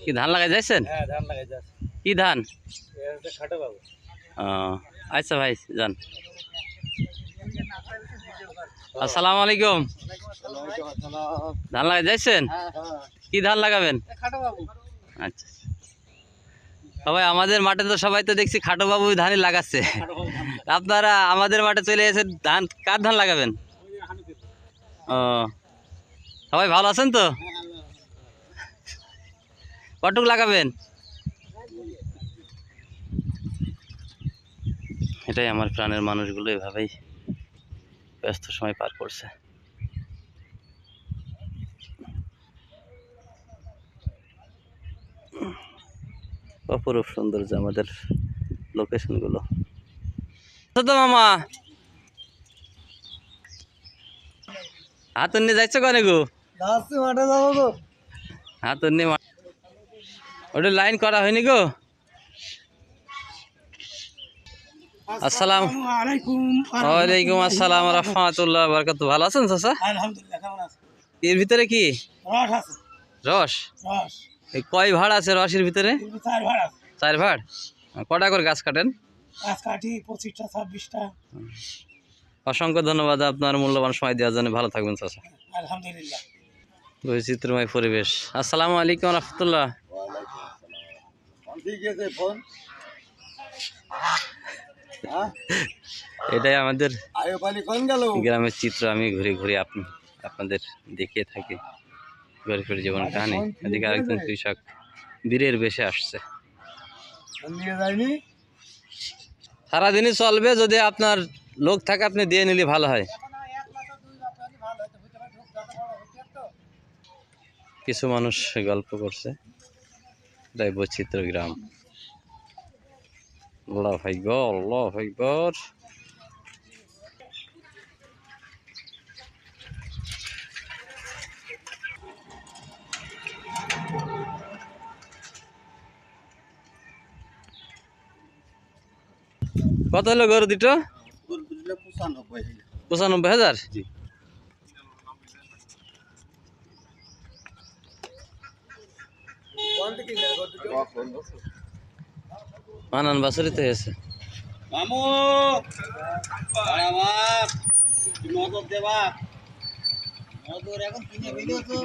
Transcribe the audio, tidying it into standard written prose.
কি ধান লাগাই যাচ্ছেন? হ্যাঁ ধান লাগাই যাচ্ছে। কি ধান? খাটো বাবু। ও আচ্ছা ভাই যান। আসসালামু আলাইকুম। ধান লাগাই যাচ্ছেন? কি ধান লাগাবেন? খাটো বাবু। আচ্ছা সবাই আমাদের মাঠে তো সবাই তো দেখছি খাটো বাবু ধানই লাগাচ্ছে। আপনারা আমাদের মাঠে চলে এসে ধান কার ধান লাগাবেন? ও সবাই ভালো আছেন তো? কটুক লাগাবেন? এটাই আমার প্রাণের মানুষগুলো এভাবেই ব্যস্ত সময় পার করছে। অপরূপ সৌন্দর্য আমাদের লোকেশনগুলো। তো মামা হাতুন নিয়ে যাচ্ছ কনে গো? মাঠে যাবো গো। হাতুন নিয়ে ওটা লাইন করা হয়নি গো। আসসালাম ওয়ালাইকুম আসসালাম রহমতুল্লাহ বারাকাতু। ভালো আছেন চাচা? আলহামদুলিল্লাহ, কেমন আছেন? এর ভিতরে কি রস আছে। রস? রস এই কয় ভাড় আছে রসের ভিতরে? 4 ভাড় আছে। 4 ভাড়। কটা করে গাছ কাটেন? গাছ কাটি 25টা 26টা। অসংখ্য ধন্যবাদ আপনার মূল্যবান সময় দেওয়ার জন্য। ভালো থাকবেন চাচা। আলহামদুলিল্লাহ। বৈচিত্র্যময় পরিবেশ। আসসালামু আলাইকুম রহমতুল্লাহ। এটাই আমাদের গ্রামের চিত্র। আমি ঘুরে ঘুরে আপনাদের দেখিয়ে থাকি গরিবের জীবন কাহিনী। এদিকে আরেকজন কৃষক বীরের বেশে আসছে। সারাদিনই চলবে, যদি আপনার লোক থাকে আপনি দিয়ে নিলে ভালো হয়। কিছু মানুষ গল্প করছে। এটাই বৈচিত্র্য গ্রাম। আল্লাহ আকবার, আল্লাহ আকবার। কত হলো গরু দুটো? 95,000। মানান বাছুরিতে হয়েছে। মামু আমার নজর দেবা। নজর এখন কিনে ভিডিও তো